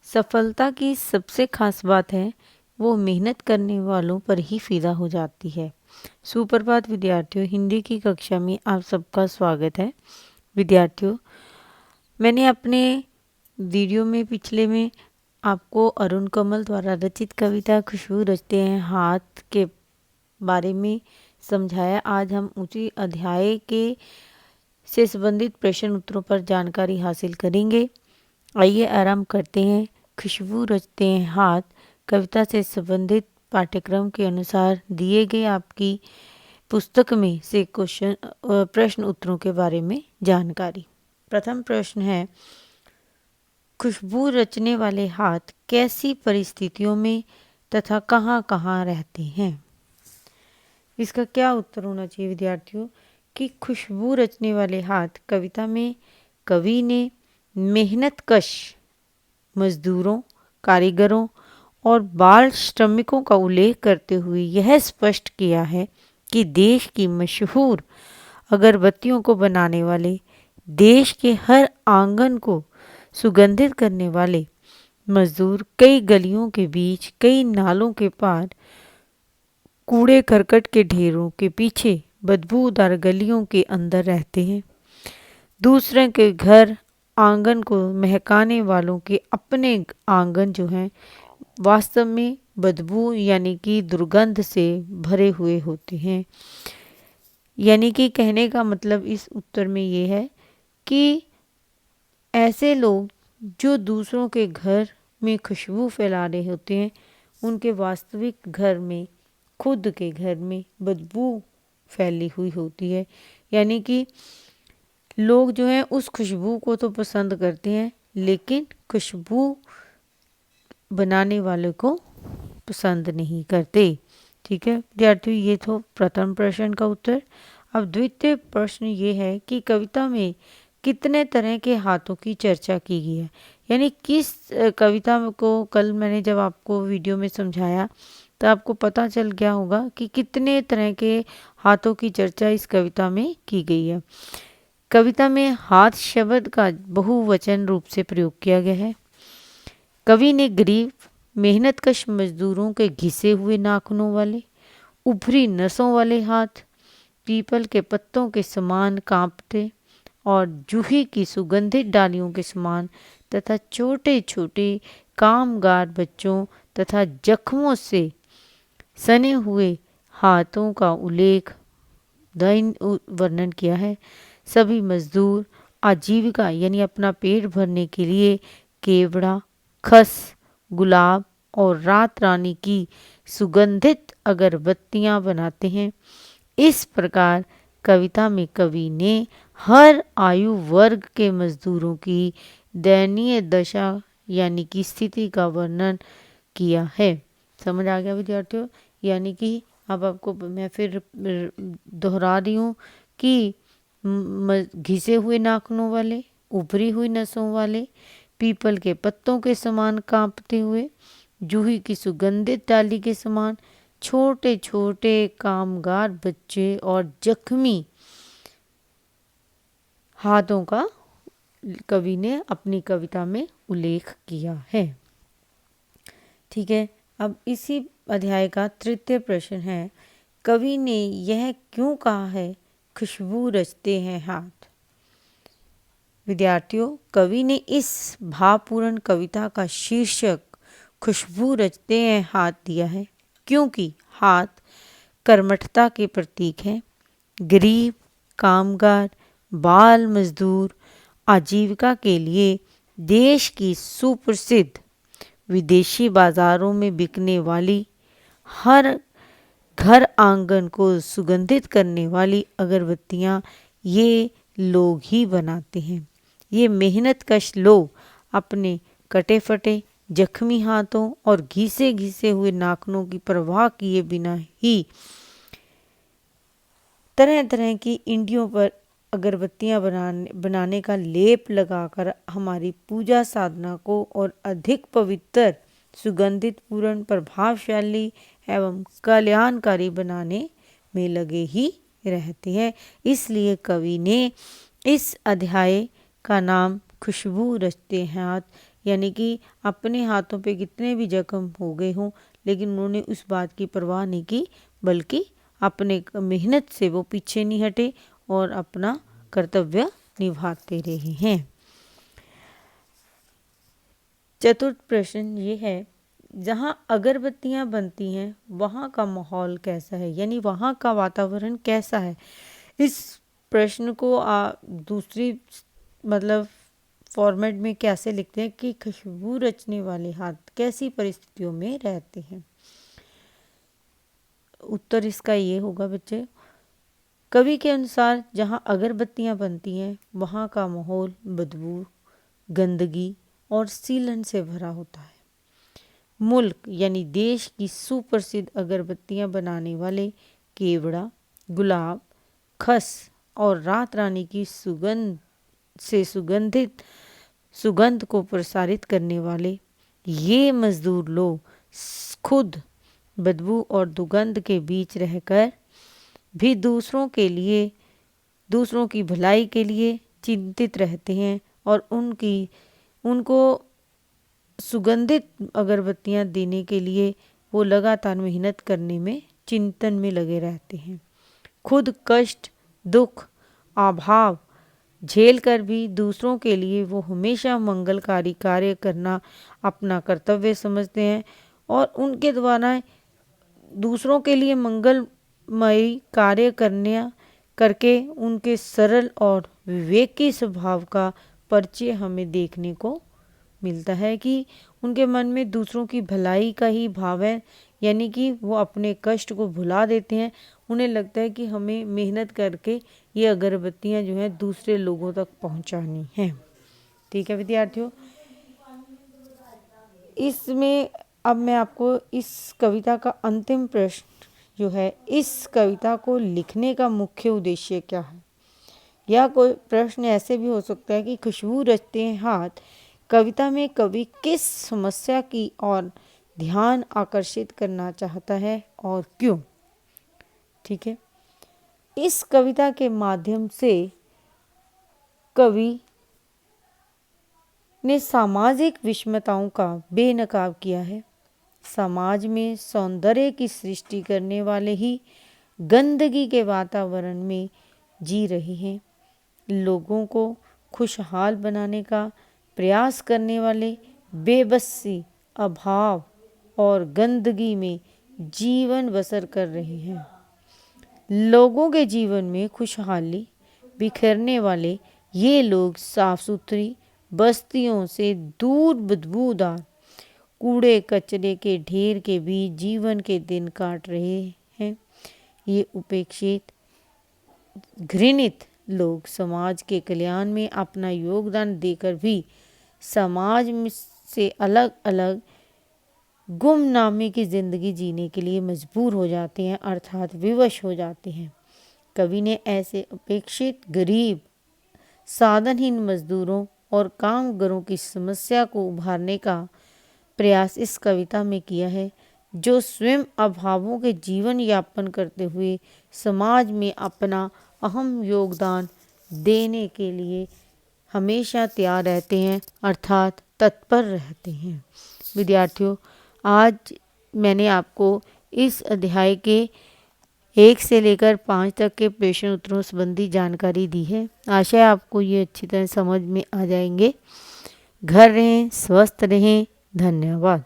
सफलता की सबसे खास बात है वो मेहनत करने वालों पर ही फिदा हो जाती है। सुप्रभात विद्यार्थियों, हिंदी की कक्षा में आप सबका स्वागत है। विद्यार्थियों, मैंने अपने वीडियो में पिछले में आपको अरुण कमल द्वारा रचित कविता खुशबू रचते हैं हाथ के बारे में समझाया। आज हम उसी अध्याय के से संबंधित प्रश्न उत्तरों पर जानकारी हासिल करेंगे। आइए आरंभ करते हैं। खुशबू रचते हैं हाथ कविता से संबंधित पाठ्यक्रम के अनुसार दिए गए आपकी पुस्तक में से प्रश्न उत्तरों के बारे में जानकारी। प्रथम प्रश्न है, खुशबू रचने वाले हाथ कैसी परिस्थितियों में तथा कहाँ कहाँ रहते हैं। इसका क्या उत्तर होना चाहिए विद्यार्थियों कि खुशबू रचने वाले हाथ कविता में कवि ने मेहनतकश मजदूरों, कारीगरों और बाल श्रमिकों का उल्लेख करते हुए यह स्पष्ट किया है कि देश की मशहूर अगरबत्तियों को बनाने वाले, देश के हर आंगन को सुगंधित करने वाले मजदूर कई गलियों के बीच, कई नालों के पार, कूड़े करकट के ढेरों के पीछे, बदबूदार गलियों के अंदर रहते हैं। दूसरे के घर आंगन को महकाने वालों के अपने आंगन जो हैं वास्तव में बदबू यानी कि दुर्गंध से भरे हुए होते हैं। यानी कि कहने का मतलब इस उत्तर में ये है कि ऐसे लोग जो दूसरों के घर में खुशबू फैला रहे होते हैं, उनके वास्तविक घर में, खुद के घर में बदबू फैली हुई होती है। यानी कि लोग जो हैं उस खुशबू को तो पसंद करते हैं, लेकिन खुशबू बनाने वाले को पसंद नहीं करते। ठीक है विद्यार्थियों, ये तो प्रथम प्रश्न का उत्तर। अब द्वितीय प्रश्न ये है कि कविता में कितने तरह के हाथों की चर्चा की गई है। यानी किस कविता को कल मैंने जब आपको वीडियो में समझाया तो आपको पता चल गया होगा कि कितने तरह के हाथों की चर्चा इस कविता में की गई है। कविता में हाथ शब्द का बहुवचन रूप से प्रयोग किया गया है। कवि ने गरीब मेहनतकश मजदूरों के घिसे हुए नाखूनों वाले, उभरी नसों वाले हाथ, पीपल के पत्तों के समान कांपते और जूही की सुगंधित डालियों के समान तथा छोटे छोटे कामगार बच्चों तथा जख्मों से सने हुए हाथों का उल्लेख वर्णन किया है। सभी मजदूर आजीविका यानी अपना पेट भरने के लिए केवड़ा, खस, गुलाब और रात रानी की सुगंधित अगरबत्तियां बनाते हैं। इस प्रकार कविता में कवि ने हर आयु वर्ग के मजदूरों की दयनीय दशा यानी कि स्थिति का वर्णन किया है। समझ आ गया विद्यार्थियों। यानी कि अब आपको मैं फिर दोहरा रही हूँ कि घिसे हुए नाखूनों वाले, उभरी हुई नसों वाले, पीपल के पत्तों के समान कांपते हुए, जूही की सुगंधित डाली के समान छोटे छोटे कामगार बच्चे और जख्मी हाथों का कवि ने अपनी कविता में उल्लेख किया है। ठीक है, अब इसी अध्याय का तृतीय प्रश्न है, कवि ने यह क्यों कहा है खुशबू रचते हैं हाथ। विद्यार्थियों, कवि ने इस भावपूर्ण कविता का शीर्षक खुशबू रचते हैं हाथ दिया है क्योंकि हाथ कर्मठता के प्रतीक हैं। गरीब, कामगार, बाल मजदूर आजीविका के लिए देश की सुप्रसिद्ध विदेशी बाजारों में बिकने वाली, हर घर आंगन को सुगंधित करने वाली अगरबत्तियां ये लोग ही बनाते हैं। ये मेहनतकश लोग अपने कटे फटे जख्मी हाथों और घिसे घिसे हुए नाखूनों की परवाह किए बिना ही तरह तरह की इंडियों पर अगरबत्तियां बनाने का लेप लगाकर हमारी पूजा साधना को और अधिक पवित्र, सुगंधित, पूर्ण, प्रभावशाली एवं कल्याणकारी बनाने में लगे ही रहते हैं। इसलिए कवि ने इस अध्याय का नाम खुशबू रचते हाथ यानी कि अपने हाथों पे कितने भी जख्म हो गए हों, लेकिन उन्होंने उस बात की परवाह नहीं की, बल्कि अपने मेहनत से वो पीछे नहीं हटे और अपना कर्तव्य निभाते रहे हैं। चतुर्थ प्रश्न ये है, जहाँ अगरबत्तियाँ बनती हैं वहाँ का माहौल कैसा है, यानी वहाँ का वातावरण कैसा है। इस प्रश्न को दूसरी मतलब फॉर्मेट में कैसे लिखते हैं कि खुशबू रचने वाले हाथ कैसी परिस्थितियों में रहते हैं। उत्तर इसका ये होगा बच्चे, कवि के अनुसार जहाँ अगरबत्तियाँ बनती हैं वहाँ का माहौल बदबू, गंदगी और सीलन से भरा होता है। मुल्क यानी देश की सुप्रसिद्ध अगरबत्तियां बनाने वाले केवड़ा, गुलाब, खस और रात रानी की सुगंध से सुगंध को प्रसारित करने वाले ये मजदूर लोग खुद बदबू और दुर्गंध के बीच रहकर भी दूसरों की भलाई के लिए चिंतित रहते हैं और उनको सुगंधित अगरबत्तियां देने के लिए वो लगातार मेहनत करने में चिंतन में लगे रहते हैं। खुद कष्ट, दुख, अभाव झेल कर भी दूसरों के लिए वो हमेशा मंगलकारी कार्य करना अपना कर्तव्य समझते हैं और उनके द्वारा दूसरों के लिए मंगलमयी कार्य करके उनके सरल और विवेकी स्वभाव का परिचय हमें देखने को मिलता है कि उनके मन में दूसरों की भलाई का ही भाव है, यानी कि वो अपने कष्ट को भुला देते हैं। उन्हें लगता है कि हमें मेहनत करके ये अगरबत्तियां जो हैं दूसरे लोगों तक पहुंचानी हैं। ठीक है विद्यार्थियों, इसमें अब मैं आपको इस कविता का अंतिम प्रश्न जो है, इस कविता को लिखने का मुख्य उद्देश्य क्या है। या कोई प्रश्न ऐसे भी हो सकता है कि खुशबू रचते हैं हाथ कविता में कवि किस समस्या की ओर ध्यान आकर्षित करना चाहता है और क्यों। ठीक है, इस कविता के माध्यम से कवि ने सामाजिक विषमताओं का बेनकाब किया है। समाज में सौंदर्य की सृष्टि करने वाले ही गंदगी के वातावरण में जी रहे हैं। लोगों को खुशहाल बनाने का प्रयास करने वाले बेबसी, अभाव और गंदगी में जीवन बसर कर रहे हैं। लोगों के जीवन में खुशहाली बिखेरने वाले ये लोग साफ सुथरी बस्तियों से दूर बदबूदार कूड़े कचरे के ढेर के बीच जीवन के दिन काट रहे हैं। ये उपेक्षित, घृणित लोग समाज के कल्याण में अपना योगदान देकर भी समाज से अलग अलग गुमनामी की जिंदगी जीने के लिए मजबूर हो जाते हैं, अर्थात विवश हो जाते हैं। कवि ने ऐसे उपेक्षित, गरीब, साधनहीन मजदूरों और कामगारों की समस्या को उभारने का प्रयास इस कविता में किया है, जो स्वयं अभावों के जीवन यापन करते हुए समाज में अपना अहम योगदान देने के लिए हमेशा तैयार रहते हैं, अर्थात तत्पर रहते हैं। विद्यार्थियों, आज मैंने आपको इस अध्याय के 1 से लेकर 5 तक के प्रश्न उत्तरों संबंधी जानकारी दी है। आशा है आपको ये अच्छी तरह समझ में आ जाएंगे। घर रहें, स्वस्थ रहें। धन्यवाद।